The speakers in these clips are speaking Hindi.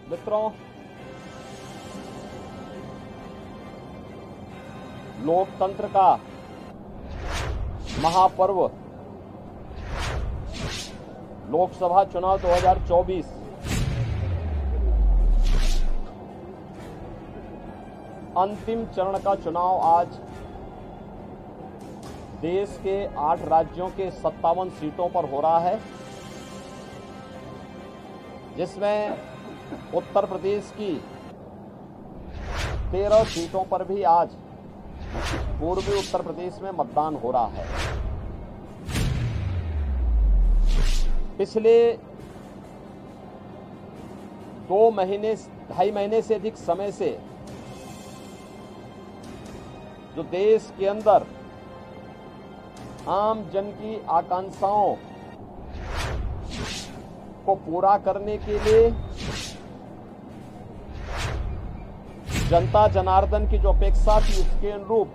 मित्रों, लोकतंत्र का महापर्व लोकसभा चुनाव 2024 अंतिम चरण का चुनाव आज देश के 8 राज्यों के 57 सीटों पर हो रहा है, जिसमें उत्तर प्रदेश की 13 सीटों पर भी आज पूर्वी उत्तर प्रदेश में मतदान हो रहा है। पिछले 2.5 महीने से अधिक समय से जो देश के अंदर आम जन की आकांक्षाओं को पूरा करने के लिए जनता जनार्दन की जो अपेक्षा थी, उसके अनुरूप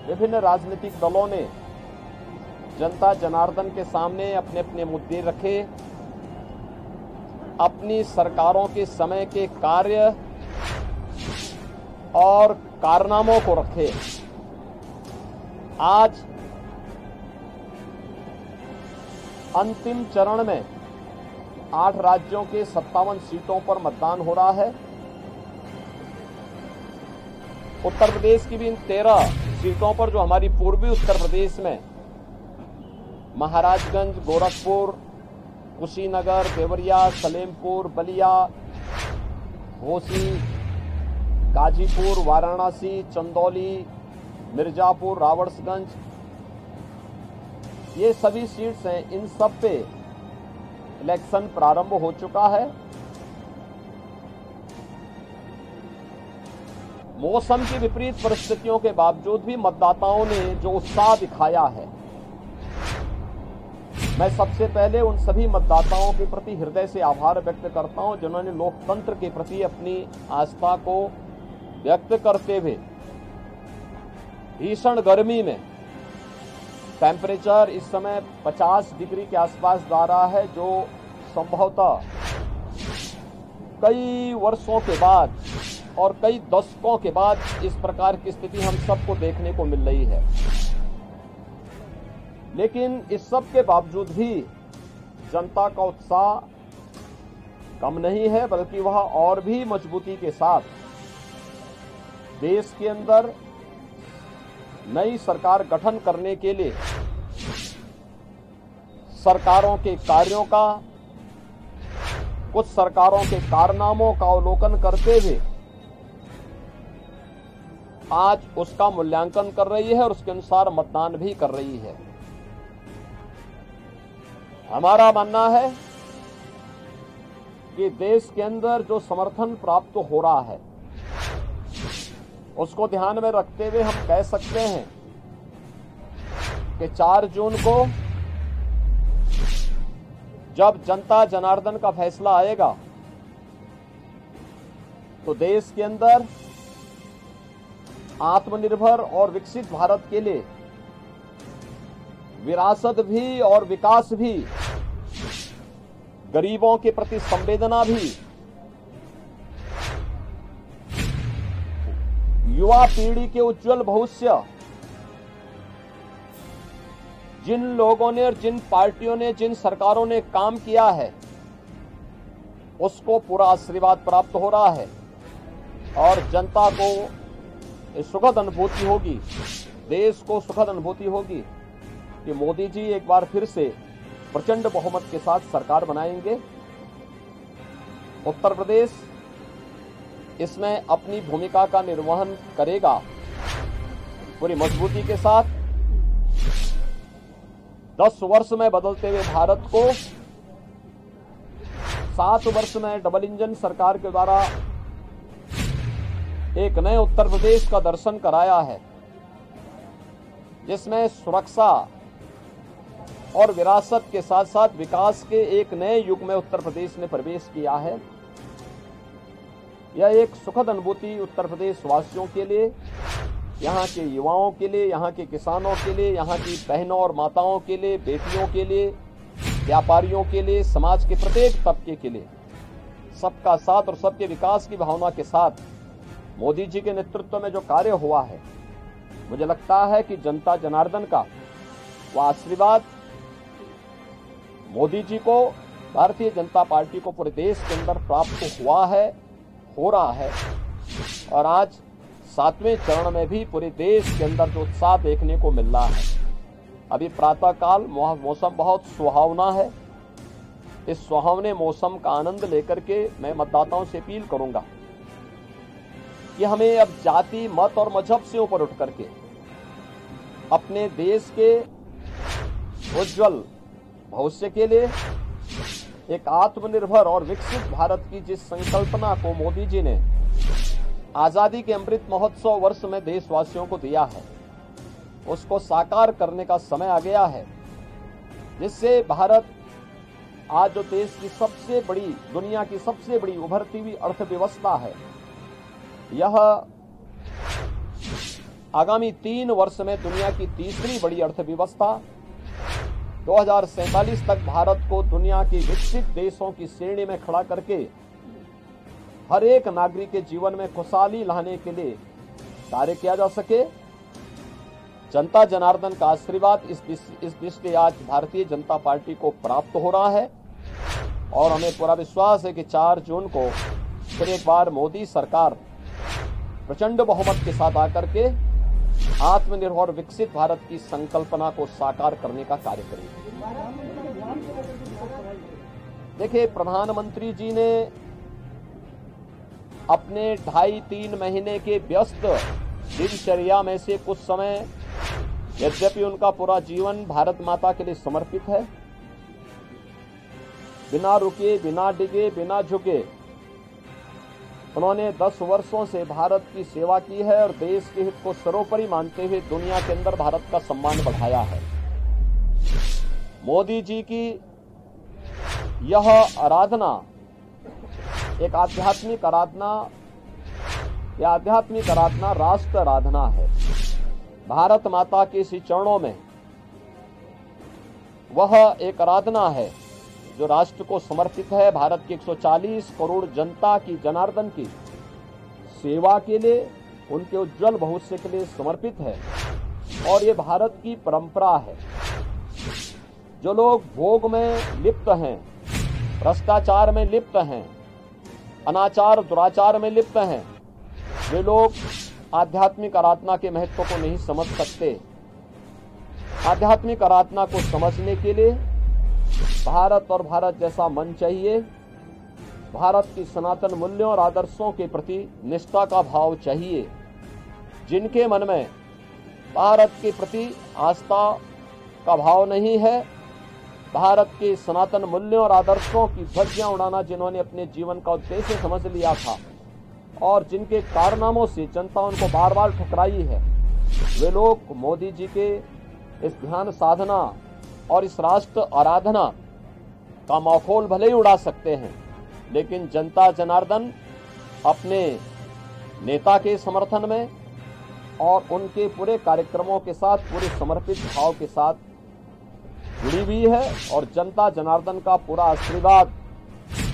विभिन्न राजनीतिक दलों ने जनता जनार्दन के सामने अपने अपने मुद्दे रखे, अपनी सरकारों के समय के कार्य और कारनामों को रखे। आज अंतिम चरण में 8 राज्यों के 57 सीटों पर मतदान हो रहा है। उत्तर प्रदेश की भी इन 13 सीटों पर, जो हमारी पूर्वी उत्तर प्रदेश में महाराजगंज, गोरखपुर, कुशीनगर, देवरिया, सलेमपुर, बलिया, घोसी, गाजीपुर, वाराणसी, चंदौली, मिर्जापुर, रावड़सगंज, ये सभी सीट्स हैं। इन सब पे इलेक्शन प्रारंभ हो चुका है। मौसम की विपरीत परिस्थितियों के बावजूद भी मतदाताओं ने जो उत्साह दिखाया है, मैं सबसे पहले उन सभी मतदाताओं के प्रति हृदय से आभार व्यक्त करता हूं, जिन्होंने लोकतंत्र के प्रति अपनी आस्था को व्यक्त करते हुए भीषण गर्मी में, टेम्परेचर इस समय 50 डिग्री के आसपास जा रहा है, जो संभवतः कई वर्षों के बाद और कई दशकों के बाद इस प्रकार की स्थिति हम सबको देखने को मिल रही है। लेकिन इस सब के बावजूद भी जनता का उत्साह कम नहीं है, बल्कि वह और भी मजबूती के साथ देश के अंदर नई सरकार गठन करने के लिए सरकारों के कार्यों का, कुछ सरकारों के कारनामों का अवलोकन करते हुए आज उसका मूल्यांकन कर रही है और उसके अनुसार मतदान भी कर रही है। हमारा मानना है कि देश के अंदर जो समर्थन प्राप्त हो रहा है, उसको ध्यान में रखते हुए हम कह सकते हैं कि 4 जून को जब जनता जनार्दन का फैसला आएगा, तो देश के अंदर आत्मनिर्भर और विकसित भारत के लिए विरासत भी और विकास भी, गरीबों के प्रति संवेदना भी, युवा पीढ़ी के उज्जवल भविष्य, जिन लोगों ने और जिन पार्टियों ने, जिन सरकारों ने काम किया है, उसको पूरा आशीर्वाद प्राप्त हो रहा है और जनता को सुखद अनुभूति होगी, देश को सुखद अनुभूति होगी कि मोदी जी एक बार फिर से प्रचंड बहुमत के साथ सरकार बनाएंगे उत्तर प्रदेश इसमें अपनी भूमिका का निर्वहन करेगा पूरी मजबूती के साथ। 10 वर्ष में बदलते हुए भारत को 7 वर्ष में डबल इंजन सरकार के द्वारा एक नए उत्तर प्रदेश का दर्शन कराया है, जिसमें सुरक्षा और विरासत के साथ साथ विकास के एक नए युग में उत्तर प्रदेश ने प्रवेश किया है। यह एक सुखद अनुभूति उत्तर प्रदेश वासियों के लिए, यहाँ के युवाओं के लिए, यहाँ के किसानों के लिए, यहाँ की बहनों और माताओं के लिए, बेटियों के लिए, व्यापारियों के लिए, समाज के प्रत्येक तबके के लिए सबका साथ और सबके विकास की भावना के साथ मोदी जी के नेतृत्व में जो कार्य हुआ है, मुझे लगता है कि जनता जनार्दन का वह आशीर्वाद मोदी जी को, भारतीय जनता पार्टी को पूरे देश के अंदर प्राप्त हुआ है, हो रहा है। और आज 7वें चरण में भी पूरे देश के अंदर जो उत्साह देखने को मिल रहा है। अभी प्रातःकाल मौसम बहुत सुहावना है। इस सुहावने मौसम का आनंद लेकर के मैं मतदाताओं से अपील करूंगा कि हमें अब जाति, मत और मजहब से ऊपर उठ करके अपने देश के उज्जवल भविष्य के लिए एक आत्मनिर्भर और विकसित भारत की जिस संकल्पना को मोदी जी ने आजादी के अमृत महोत्सव वर्ष में देशवासियों को दिया है, उसको साकार करने का समय आ गया है, जिससे भारत आज जो देश की सबसे बड़ी, दुनिया की सबसे बड़ी उभरती हुई अर्थव्यवस्था है, यह आगामी 3 वर्ष में दुनिया की तीसरी बड़ी अर्थव्यवस्था 2047 तक भारत को दुनिया के विकसित देशों की श्रेणी में खड़ा करके हर एक नागरिक के जीवन में खुशहाली लाने के लिए कार्य किया जा सके। जनता जनार्दन का आशीर्वाद इस दृष्टि आज भारतीय जनता पार्टी को प्राप्त हो रहा है और हमें पूरा विश्वास है कि 4 जून को फिर एक बार मोदी सरकार प्रचंड बहुमत के साथ आकर के आत्मनिर्भर विकसित भारत की संकल्पना को साकार करने का कार्य करेगी। देखिए, प्रधानमंत्री जी ने अपने 2.5-3 महीने के व्यस्त दिनचर्या में से कुछ समय, यद्यपि उनका पूरा जीवन भारत माता के लिए समर्पित है, बिना रुके, बिना डिगे, बिना झुके उन्होंने 10 वर्षों से भारत की सेवा की है और देश के हित को सर्वोपरि मानते हुए दुनिया के अंदर भारत का सम्मान बढ़ाया है। मोदी जी की यह आराधना एक आध्यात्मिक आराधना, यह आध्यात्मिक आराधना राष्ट्र आराधना है। भारत माता के इस चरणों में वह एक आराधना है जो राष्ट्र को समर्पित है, भारत की 140 करोड़ जनता की, जनार्दन की सेवा के लिए, उनके उज्जवल भविष्य के लिए समर्पित है। और ये भारत की परंपरा है। जो लोग भोग में लिप्त हैं, भ्रष्टाचार में लिप्त हैं, अनाचार दुराचार में लिप्त हैं, वे लोग आध्यात्मिक आराधना के महत्व को नहीं समझ सकते। आध्यात्मिक आराधना को समझने के लिए भारत और भारत जैसा मन चाहिए। भारत की सनातन मूल्यों और आदर्शों के प्रति निष्ठा का भाव चाहिए। जिनके मन में भारत के प्रति आस्था का भाव नहीं है, भारत के सनातन मूल्यों और आदर्शों की ध्वजियां उड़ाना जिन्होंने अपने जीवन का उद्देश्य समझ लिया था और जिनके कारनामों से जनता उनको बार बार ठुकराई है, वे लोग मोदी जी के इस ध्यान साधना और इस राष्ट्र आराधना का मखौल भले ही उड़ा सकते हैं, लेकिन जनता जनार्दन अपने नेता के समर्थन में और उनके पूरे कार्यक्रमों के साथ पूरे समर्पित भाव के साथ जुड़ी हुई है। और जनता जनार्दन का पूरा आशीर्वाद,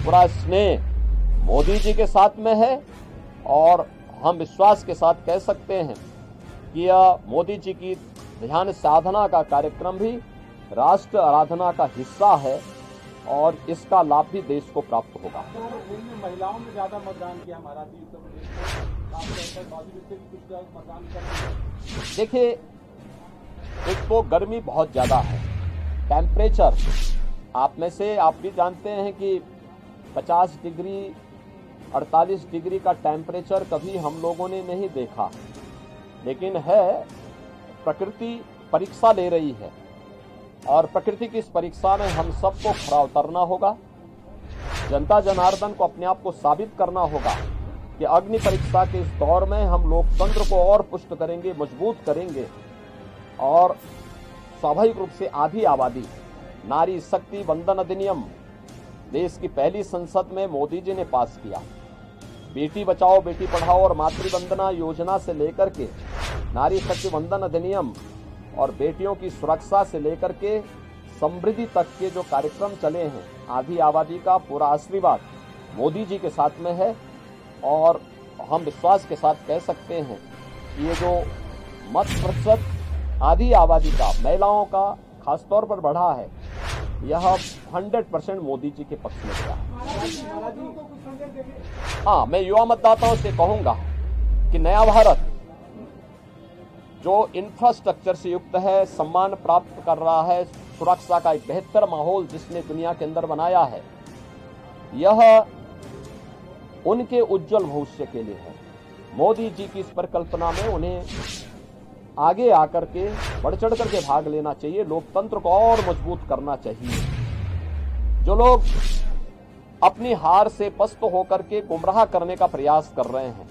पूरा स्नेह मोदी जी के साथ में है। और हम विश्वास के साथ कह सकते हैं कि यह मोदी जी की ध्यान साधना का कार्यक्रम भी राष्ट्र आराधना का हिस्सा है और इसका लाभ भी देश को प्राप्त होगा। महिलाओं ने ज्यादा मतदान किया महाराष्ट्र, देखिए, एक तो गर्मी बहुत ज्यादा है, टेम्परेचर आप में से आप भी जानते हैं कि 50 डिग्री 48 डिग्री का टेम्परेचर कभी हम लोगों ने नहीं देखा, लेकिन है प्रकृति परीक्षा ले रही है और प्रकृति की इस परीक्षा में हम सबको खरा उतरना होगा। जनता जनार्दन को अपने आप को साबित करना होगा कि अग्नि परीक्षा के इस दौर में हम लोकतंत्र को और पुष्ट करेंगे, मजबूत करेंगे और स्वाभाविक रूप से आधी आबादी नारी शक्ति वंदन अधिनियम देश की पहली संसद में मोदी जी ने पास किया। बेटी बचाओ बेटी पढ़ाओ और मातृवंदना योजना से लेकर के नारी शक्ति वंदन अधिनियम और बेटियों की सुरक्षा से लेकर के समृद्धि तक के जो कार्यक्रम चले हैं, आधी आबादी का पूरा आशीर्वाद मोदी जी के साथ में है और हम विश्वास के साथ कह सकते हैं कि ये जो मत प्रतिशत आधी आबादी का, महिलाओं का खासतौर पर बढ़ा है, यह 100% मोदी जी के पक्ष में गया है। हाँ, मैं युवा मतदाताओं से कहूंगा कि नया भारत जो इंफ्रास्ट्रक्चर से युक्त है, सम्मान प्राप्त कर रहा है, सुरक्षा का एक बेहतर माहौल जिसने दुनिया के अंदर बनाया है, यह उनके उज्जवल भविष्य के लिए है। मोदी जी की इस परिकल्पना में उन्हें आगे आकर के बढ़ चढ़ करके भाग लेना चाहिए, लोकतंत्र को और मजबूत करना चाहिए। जो लोग अपनी हार से पस्त होकर के गुमराह करने का प्रयास कर रहे हैं,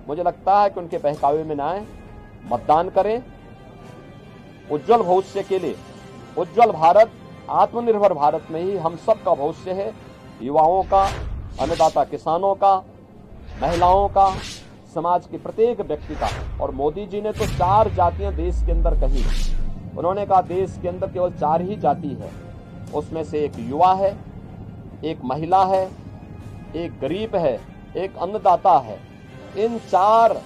मुझे लगता है कि उनके बहकावे में न आए, मतदान करें। उज्जवल भविष्य के लिए, उज्जवल भारत, आत्मनिर्भर भारत में ही हम सब का भविष्य है, युवाओं का, अन्नदाता किसानों का, महिलाओं का, समाज के प्रत्येक व्यक्ति का। और मोदी जी ने तो 4 जातियां देश के अंदर कही। उन्होंने कहा देश के अंदर केवल 4 ही जाति है, उसमें से एक युवा है, एक महिला है, एक गरीब है, एक अन्नदाता है। इन 4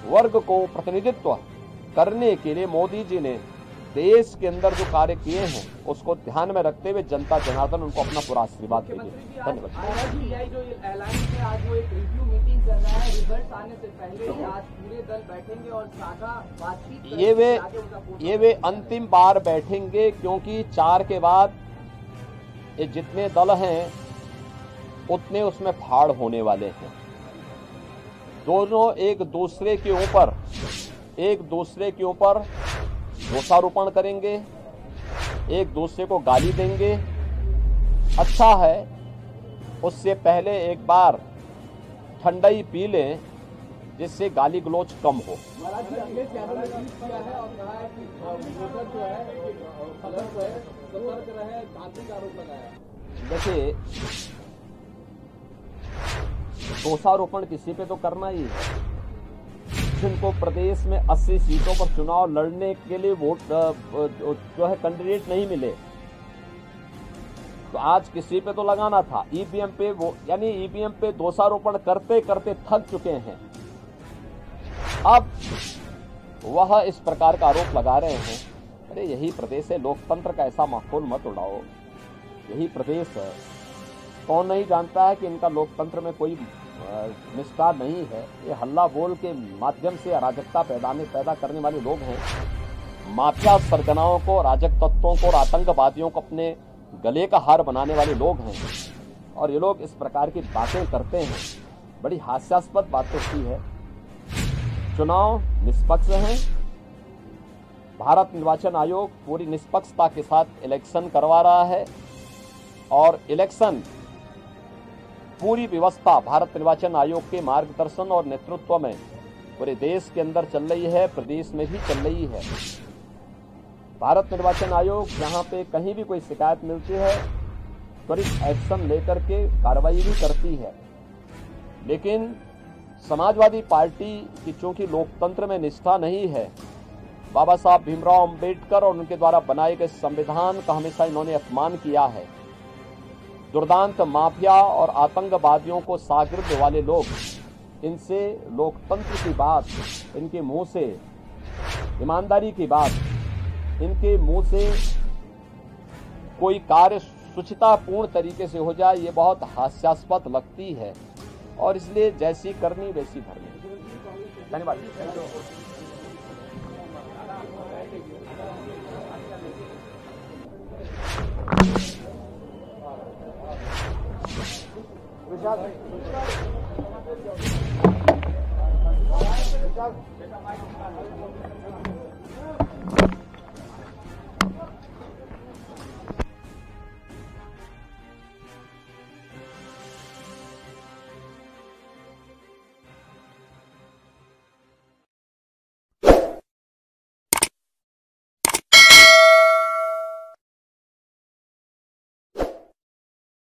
वर्ग को प्रतिनिधित्व करने के लिए मोदी जी ने देश के अंदर जो कार्य किए हैं उसको ध्यान में रखते हुए जनता जनार्दन उनको अपना पूरा आशीर्वाद देंगे। धन्यवाद। जो ऐलान है आज वो एक रिव्यू मीटिंग कर रहा है, रिजल्ट आने से पहले आज पूरे दल बैठेंगे और साझा बातचीत ये वे अंतिम बार बैठेंगे, क्योंकि 4 के बाद ये जितने दल हैं उतने उसमें फाड़ होने वाले हैं। दोनों एक दूसरे के ऊपर दोषारोपण करेंगे, एक दूसरे को गाली देंगे। अच्छा है उससे पहले एक बार ठंडाई पी लें जिससे गाली गलौज कम हो। देखिए, दोषारोपण किसी पे तो करना ही है। जिनको प्रदेश में 80 सीटों पर चुनाव लड़ने के लिए वोट जो है कैंडिडेट नहीं मिले, तो आज किसी पे तो लगाना था। ईवीएम पे यानी ईवीएम पे दोषारोपण करते करते थक चुके हैं। अब वह इस प्रकार का आरोप लगा रहे हैं। अरे यही प्रदेश है, लोकतंत्र का ऐसा माहौल मत उड़ाओ, यही प्रदेश है। कौन नहीं जानता है कि इनका लोकतंत्र में कोई निष्ठा नहीं है। ये हल्ला बोल के माध्यम से अराजकता पैदा करने वाले लोग हैं। माफिया सरगनाओं को, अराजक तत्वों को और आतंकवादियों को अपने गले का हार बनाने वाले लोग हैं और ये लोग इस प्रकार की बातें करते हैं। बड़ी हास्यास्पद बात होती है। चुनाव निष्पक्ष हैं, भारत निर्वाचन आयोग पूरी निष्पक्षता के साथ इलेक्शन करवा रहा है और इलेक्शन पूरी व्यवस्था भारत निर्वाचन आयोग के मार्गदर्शन और नेतृत्व में पूरे देश के अंदर चल रही है, प्रदेश में भी चल रही है। भारत निर्वाचन आयोग जहां पे कहीं भी कोई शिकायत मिलती है त्वरित एक्शन लेकर के कार्रवाई भी करती है। लेकिन समाजवादी पार्टी की चूंकि लोकतंत्र में निष्ठा नहीं है, बाबा साहब भीमराव अंबेडकर और उनके द्वारा बनाए गए संविधान का हमेशा इन्होंने अपमान किया है। दुर्दांत माफिया और आतंकवादियों को शागिर्द वाले लोग, इनसे लोकतंत्र की बात, इनके मुंह से ईमानदारी की बात, इनके मुंह से कोई कार्य शुचितापूर्ण तरीके से हो जाए, ये बहुत हास्यास्पद लगती है और इसलिए जैसी करनी वैसी भरनी। धन्यवाद। विशाल